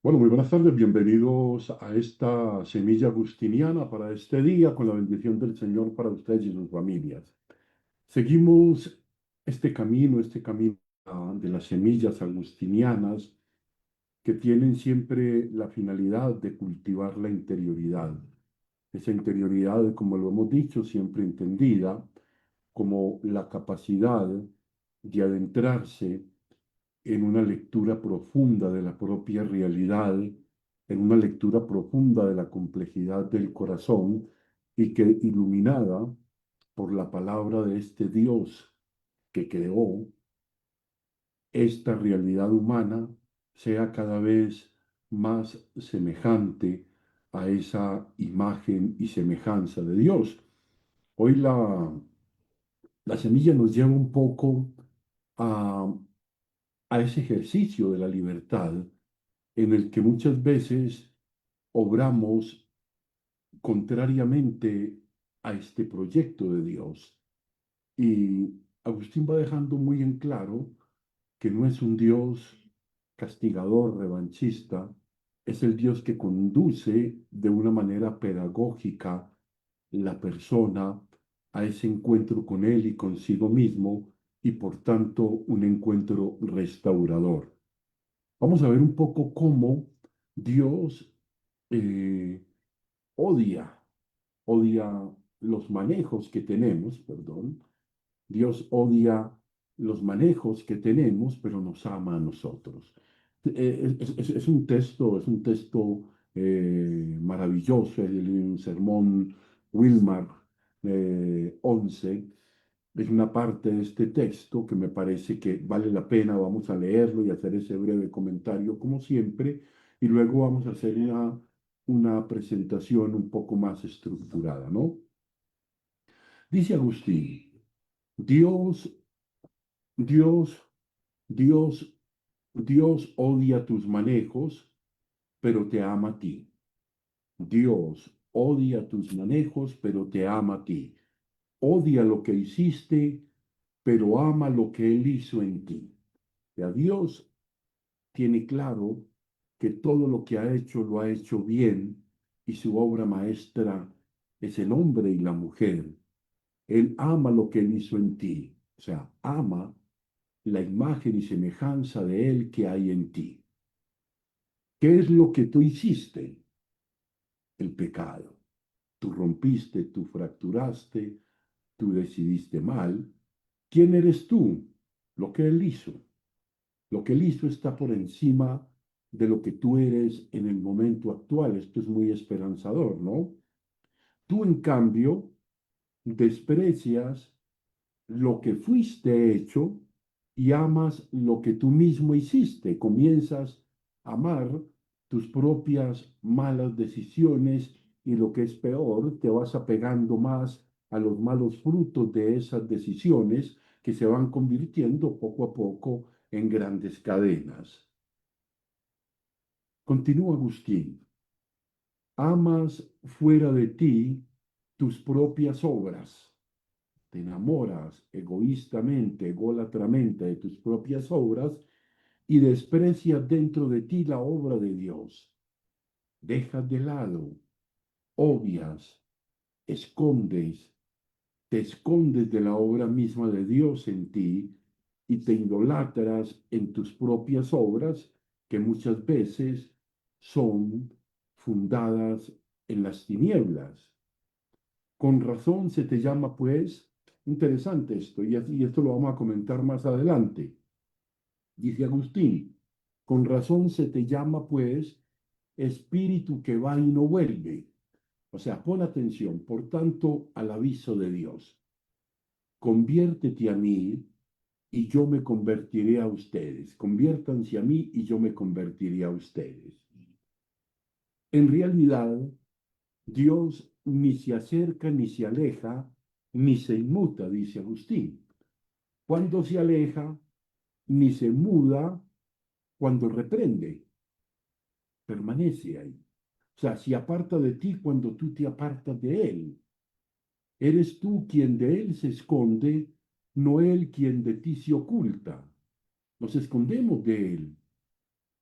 Bueno, muy buenas tardes, bienvenidos a esta semilla agustiniana para este día con la bendición del Señor para ustedes y sus familias. Seguimos este camino de las semillas agustinianas que tienen siempre la finalidad de cultivar la interioridad. Esa interioridad, como lo hemos dicho, siempre entendida como la capacidad de adentrarse en una lectura profunda de la propia realidad, en una lectura profunda de la complejidad del corazón y que iluminada por la palabra de este Dios que creó esta realidad humana, sea cada vez más semejante a esa imagen y semejanza de Dios. Hoy la semilla nos lleva un poco a, a ese ejercicio de la libertad en el que muchas veces obramos contrariamente a este proyecto de Dios. Y Agustín va dejando muy en claro que no es un Dios castigador, revanchista, es el Dios que conduce de una manera pedagógica la persona a ese encuentro con Él y consigo mismo y por tanto un encuentro restaurador. Vamos a ver un poco cómo Dios eh, odia, odia los manejos que tenemos, perdón. Dios odia los manejos que tenemos, pero nos ama a nosotros. Es un texto maravilloso, el sermón Wilmar 11. Es una parte de este texto que me parece que vale la pena. Vamos a leerlo y hacer ese breve comentario, como siempre, y luego vamos a hacer una presentación un poco más estructurada, ¿no? Dice Agustín, Dios, Dios, Dios, Dios odia tus manejos, pero te ama a ti. Dios odia tus manejos, pero te ama a ti. Odia lo que hiciste, pero ama lo que Él hizo en ti. Ya Dios tiene claro que todo lo que ha hecho lo ha hecho bien y su obra maestra es el hombre y la mujer. Él ama lo que Él hizo en ti, o sea, ama la imagen y semejanza de Él que hay en ti. ¿Qué es lo que tú hiciste? El pecado. Tú rompiste, tú fracturaste, tú decidiste mal. ¿Quién eres tú? Lo que Él hizo. Lo que Él hizo está por encima de lo que tú eres en el momento actual. Esto es muy esperanzador, ¿no? Tú, en cambio, desprecias lo que fuiste hecho y amas lo que tú mismo hiciste. Comienzas a amar tus propias malas decisiones y lo que es peor, te vas apegando más a los malos frutos de esas decisiones que se van convirtiendo poco a poco en grandes cadenas. Continúa Agustín. Amas fuera de ti tus propias obras. Te enamoras egoístamente, ególatramente de tus propias obras y desprecias dentro de ti la obra de Dios. Dejas de lado, obvias, escondes, te escondes de la obra misma de Dios en ti y te idolatras en tus propias obras que muchas veces son fundadas en las tinieblas. Con razón se te llama, pues, interesante esto, y esto lo vamos a comentar más adelante. Dice Agustín, con razón se te llama, pues, espíritu que va y no vuelve. O sea, pon atención, por tanto, al aviso de Dios. Conviértete a mí y yo me convertiré a ustedes. Conviértanse a mí y yo me convertiré a ustedes. En realidad, Dios ni se acerca ni se aleja, ni se inmuta, dice Agustín. Cuando se aleja, ni se muda cuando reprende, permanece ahí. O sea, se aparta de ti cuando tú te apartas de él. Eres tú quien de él se esconde, no él quien de ti se oculta. Nos escondemos de él.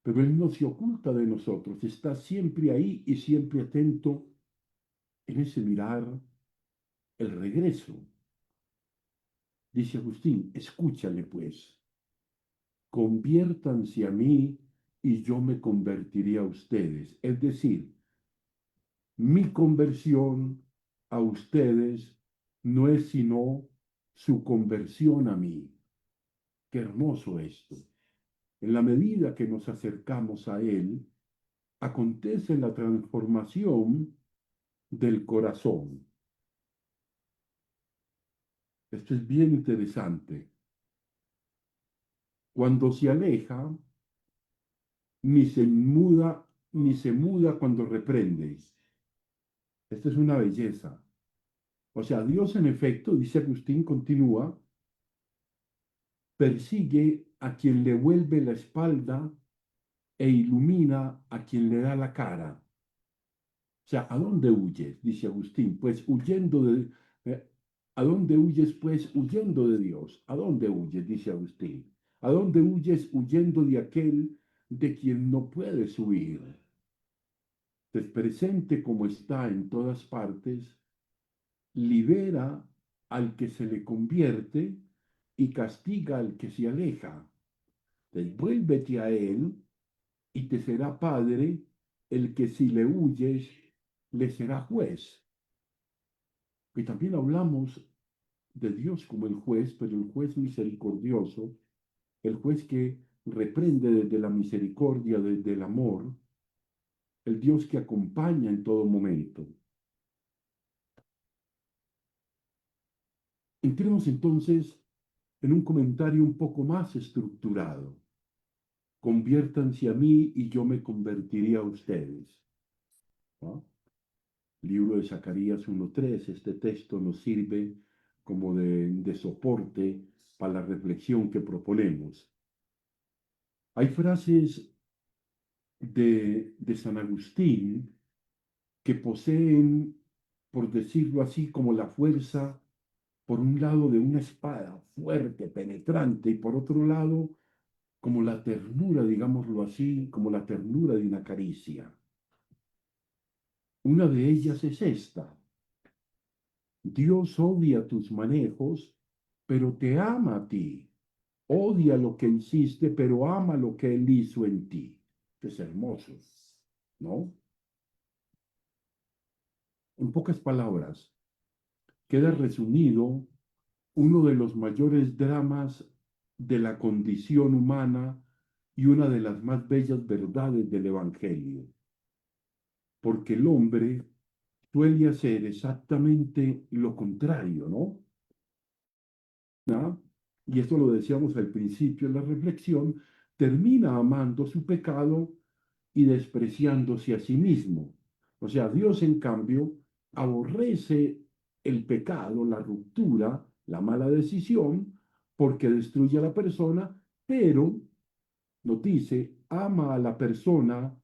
pero Él no se oculta de nosotros, está siempre ahí y siempre atento en ese mirar el regreso. Dice Agustín, escúchale pues, conviértanse a mí y yo me convertiré a ustedes. Es decir, mi conversión a ustedes no es sino su conversión a mí. Qué hermoso esto. En la medida que nos acercamos a Él, acontece la transformación del corazón. Esto es bien interesante. Cuando se aleja, ni se muda cuando reprende. Esta es una belleza. O sea, Dios en efecto, dice Agustín, continúa, persigue a quien le vuelve la espalda e ilumina a quien le da la cara. O sea, ¿a dónde huyes? Dice Agustín. Pues huyendo de... ¿A dónde huyes? Pues huyendo de Dios. ¿A dónde huyes? Dice Agustín. ¿A dónde huyes? Huyendo de aquel de quien no puedes huir. Es presente como está en todas partes, libera al que se le convierte y castiga al que se aleja. Vuélvete a él y te será padre el que si le huyes, le será juez. Y también hablamos de Dios como el juez, pero el juez misericordioso, el juez que reprende desde la misericordia, desde el amor, el Dios que acompaña en todo momento. Entremos entonces en un comentario un poco más estructurado. Conviértanse a mí y yo me convertiré a ustedes. ¿No? Libro de Zacarías 1:3, este texto nos sirve como de soporte para la reflexión que proponemos. Hay frases de San Agustín que poseen, por decirlo así, como la fuerza, por un lado, de una espada fuerte, penetrante, y por otro lado, como la ternura, digámoslo así, como la ternura de una caricia. Una de ellas es esta: Dios odia tus manejos, pero te ama a ti. Odia lo que hiciste, pero ama lo que Él hizo en ti. Es hermoso, ¿no? En pocas palabras, queda resumido uno de los mayores dramas de la condición humana y una de las más bellas verdades del Evangelio. Porque el hombre suele hacer exactamente lo contrario, ¿no? ¿Ah? Y esto lo decíamos al principio de la reflexión, termina amando su pecado y despreciándose a sí mismo. O sea, Dios, en cambio, aborrece el pecado, la ruptura, la mala decisión, porque destruye a la persona, pero, nos dice, ama a la persona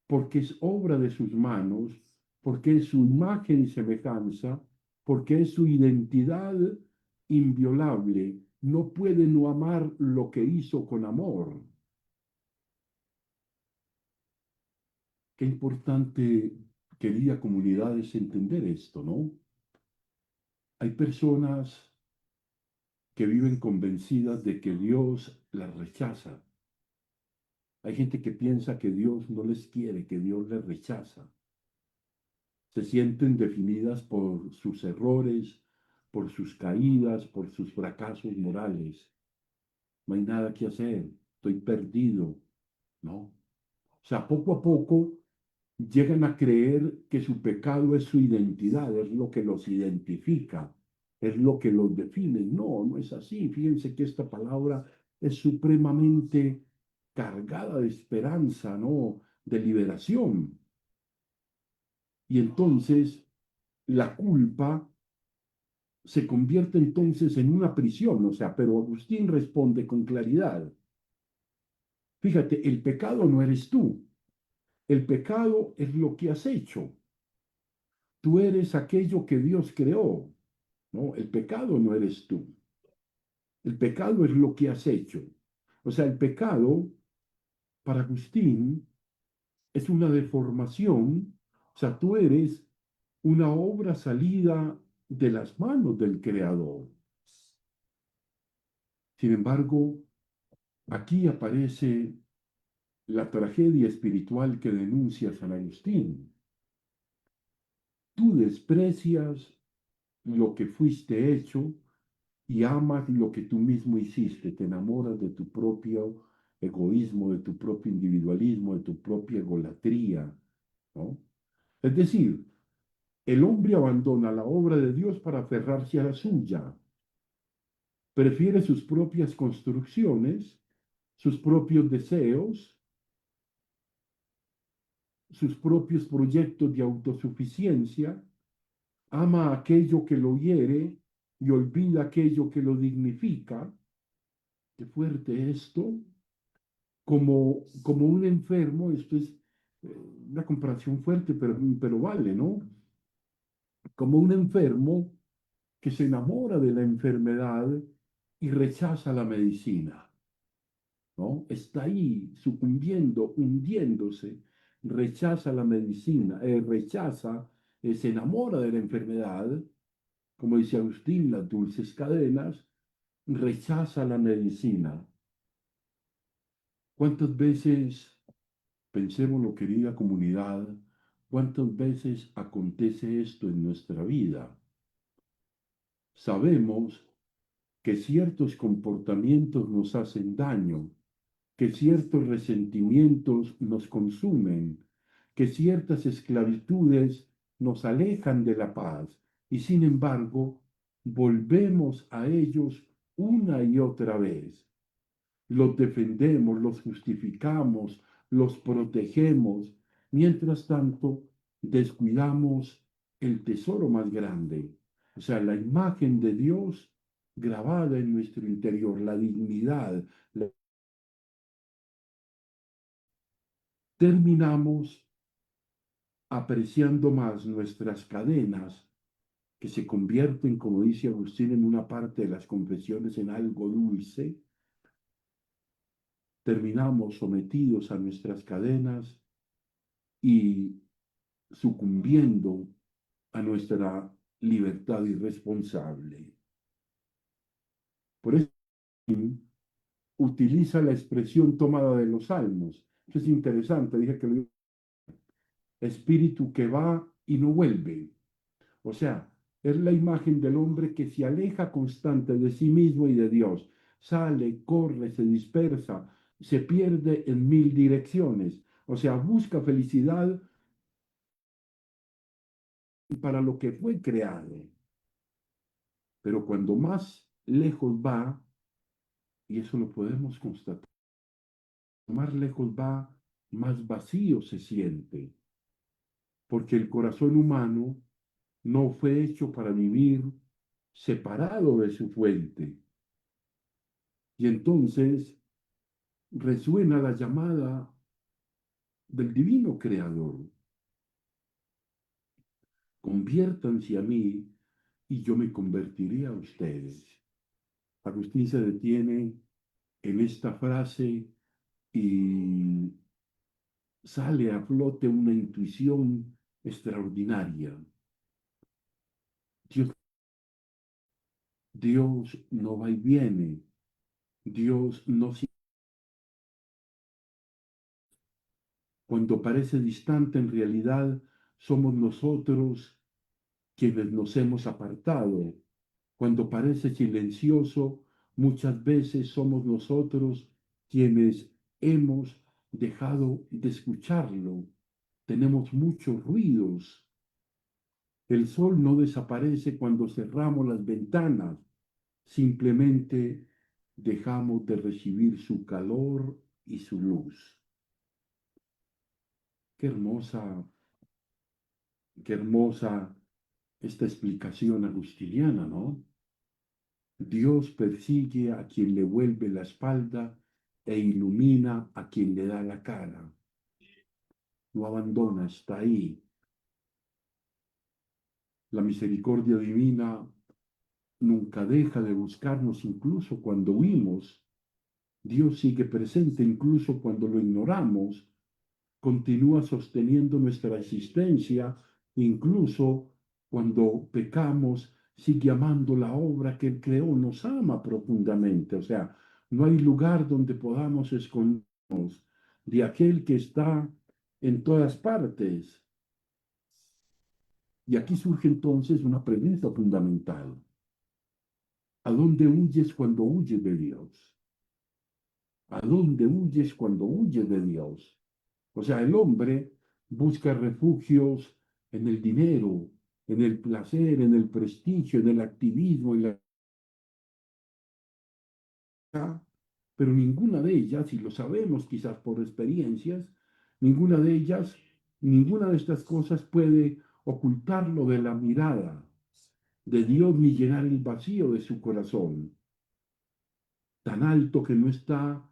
porque es obra de sus manos, porque es su imagen y semejanza, porque es su identidad inviolable. No puede no amar lo que hizo con amor. Qué importante, querida comunidad, es entender esto, ¿no? Hay personas que viven convencidas de que Dios las rechaza. Hay gente que piensa que Dios no les quiere, que Dios les rechaza. Se sienten definidas por sus errores, por sus caídas, por sus fracasos morales. No hay nada que hacer, estoy perdido, ¿no? O sea, poco a poco llegan a creer que su pecado es su identidad, es lo que los identifica, es lo que los define. No, no es así. Fíjense que esta palabra es supremamente cargada de esperanza, ¿no? De liberación. Y entonces la culpa se convierte entonces en una prisión, o sea, pero Agustín responde con claridad. Fíjate, el pecado no eres tú, el pecado es lo que has hecho. Tú eres aquello que Dios creó, ¿no? El pecado no eres tú. El pecado es lo que has hecho. O sea, el pecado para Agustín es una deformación, o sea, tú eres una obra salida de las manos del Creador. Sin embargo, aquí aparece la tragedia espiritual que denuncia San Agustín. Tú desprecias lo que fuiste hecho y amas lo que tú mismo hiciste. Te enamoras de tu propio egoísmo, de tu propio individualismo, de tu propia egolatría, ¿no? Es decir, el hombre abandona la obra de Dios para aferrarse a la suya. Prefiere sus propias construcciones, sus propios deseos, sus propios proyectos de autosuficiencia, ama aquello que lo hiere y olvida aquello que lo dignifica. Qué fuerte esto. Como un enfermo, esto es una comparación fuerte, pero vale, ¿no? Como un enfermo que se enamora de la enfermedad y rechaza la medicina, ¿no? Está ahí sucumbiendo, hundiéndose, rechaza la medicina, se enamora de la enfermedad, como dice Agustín, las dulces cadenas, rechaza la medicina. ¿Cuántas veces, pensémoslo, querida comunidad, cuántas veces acontece esto en nuestra vida? Sabemos que ciertos comportamientos nos hacen daño, que ciertos resentimientos nos consumen, que ciertas esclavitudes nos alejan de la paz y sin embargo volvemos a ellos una y otra vez. Los defendemos, los justificamos, los protegemos, mientras tanto descuidamos el tesoro más grande, o sea, la imagen de Dios grabada en nuestro interior, la dignidad. Terminamos apreciando más nuestras cadenas, que se convierten, como dice Agustín, en una parte de las confesiones en algo dulce. Terminamos sometidos a nuestras cadenas y sucumbiendo a nuestra libertad irresponsable. Por eso utiliza la expresión tomada de los salmos. Eso es interesante, dije que el espíritu que va y no vuelve. O sea, es la imagen del hombre que se aleja constante de sí mismo y de Dios. Sale, corre, se dispersa, se pierde en mil direcciones. O sea, busca felicidad para lo que fue creado. Pero cuando más lejos va, y eso lo podemos constatar, más lejos va, más vacío se siente, porque el corazón humano no fue hecho para vivir separado de su fuente. Y entonces resuena la llamada del divino creador. Conviértanse a mí y yo me convertiré a ustedes. Agustín se detiene en esta frase y sale a flote una intuición extraordinaria. Dios, Dios no va y viene. Dios no. Cuando parece distante, en realidad somos nosotros quienes nos hemos apartado. Cuando parece silencioso, muchas veces somos nosotros quienes hemos dejado de escucharlo. Tenemos muchos ruidos. El sol no desaparece cuando cerramos las ventanas, simplemente dejamos de recibir su calor y su luz. Qué hermosa, qué hermosa esta explicación agustiniana, ¿no? Dios persigue a quien le vuelve la espalda e ilumina a quien le da la cara. No abandona, está ahí. La misericordia divina nunca deja de buscarnos incluso cuando huimos Dios sigue presente incluso cuando lo ignoramos, continúa sosteniendo nuestra existencia, incluso cuando pecamos, sigue amando la obra que Él creó, nos ama profundamente. O sea, no hay lugar donde podamos escondernos de aquel que está en todas partes. Y aquí surge entonces una pregunta fundamental. ¿A dónde huyes cuando huyes de Dios? ¿A dónde huyes cuando huyes de Dios? O sea, el hombre busca refugios en el dinero, en el placer, en el prestigio, en el activismo, pero ninguna de ellas, y lo sabemos quizás por experiencias, ninguna de ellas, ninguna de estas cosas puede ocultarlo de la mirada de Dios ni llenar el vacío de su corazón, tan alto que no está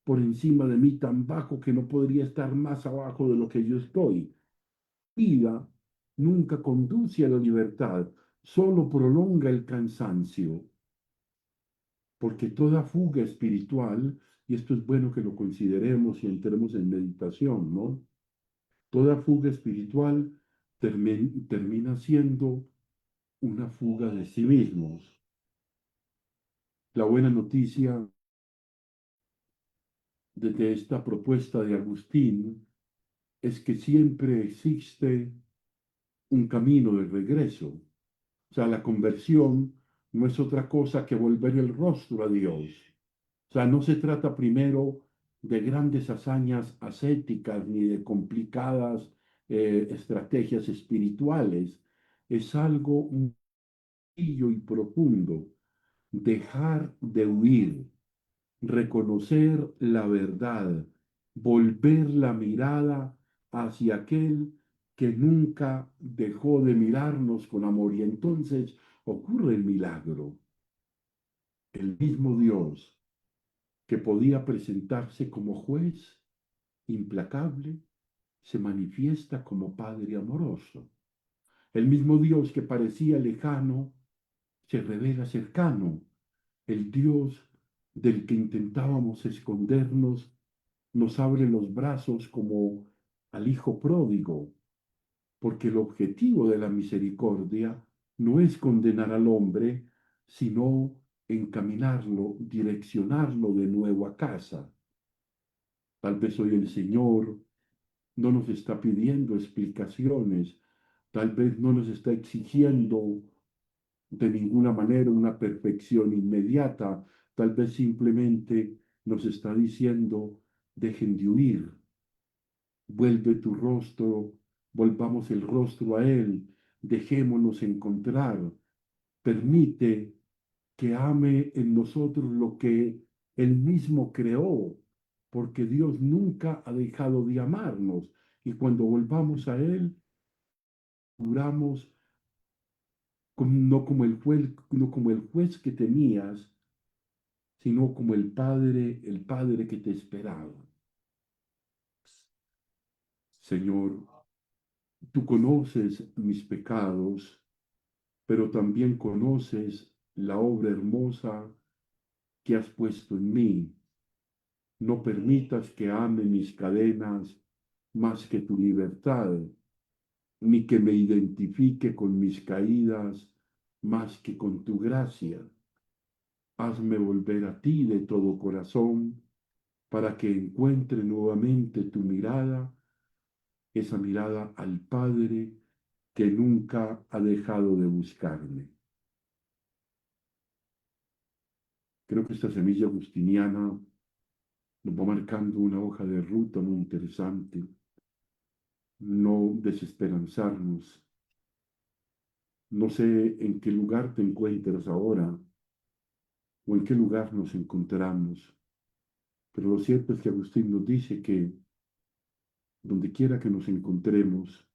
por encima de mí, tan bajo que no podría estar más abajo de lo que yo estoy. Vida nunca conduce a la libertad, solo prolonga el cansancio, porque toda fuga espiritual, y esto es bueno que lo consideremos y entremos en meditación, ¿no? Toda fuga espiritual termina siendo una fuga de sí mismos. La buena noticia de esta propuesta de Agustín es que siempre existe un camino de regreso. O sea, la conversión no es otra cosa que volver el rostro a Dios. O sea, no se trata primero de grandes hazañas ascéticas ni de complicadas estrategias espirituales. Es algo muy sencillo y profundo. Dejar de huir, reconocer la verdad, volver la mirada hacia aquel que nunca dejó de mirarnos con amor. Y entonces ocurre el milagro. El mismo Dios que podía presentarse como juez implacable, se manifiesta como Padre amoroso. El mismo Dios que parecía lejano, se revela cercano. El Dios del que intentábamos escondernos, nos abre los brazos como al Hijo pródigo, porque el objetivo de la misericordia no es condenar al hombre, sino encaminarlo, direccionarlo de nuevo a casa. Tal vez hoy el Señor no nos está pidiendo explicaciones, tal vez no nos está exigiendo de ninguna manera una perfección inmediata, tal vez simplemente nos está diciendo, dejen de huir, vuelve tu rostro, volvamos el rostro a Él, dejémonos encontrar, permite que ame en nosotros lo que Él mismo creó, porque Dios nunca ha dejado de amarnos. Y cuando volvamos a Él, duramos no como el juez que tenías, sino como el Padre que te esperaba. Señor, tú conoces mis pecados, pero también conoces la obra hermosa que has puesto en mí. No permitas que ame mis cadenas más que tu libertad, ni que me identifique con mis caídas más que con tu gracia. Hazme volver a ti de todo corazón para que encuentre nuevamente tu mirada, esa mirada al Padre que nunca ha dejado de buscarme. Creo que esta semilla agustiniana nos va marcando una hoja de ruta muy interesante. No desesperanzarnos. No sé en qué lugar te encuentras ahora o en qué lugar nos encontramos, pero lo cierto es que Agustín nos dice que donde quiera que nos encontremos,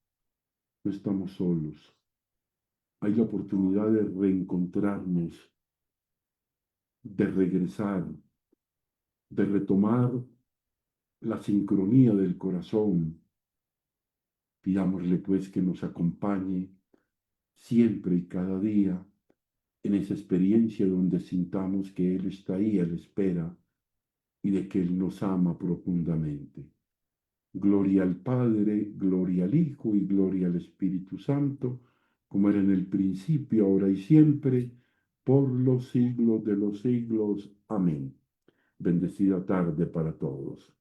no estamos solos. Hay la oportunidad de reencontrarnos, de regresar, de retomar la sincronía del corazón. Pidámosle pues que nos acompañe siempre y cada día en esa experiencia donde sintamos que Él está ahí a la espera y de que Él nos ama profundamente. Gloria al Padre, gloria al Hijo y gloria al Espíritu Santo, como era en el principio, ahora y siempre, por los siglos de los siglos. Amén. Bendecida tarde para todos.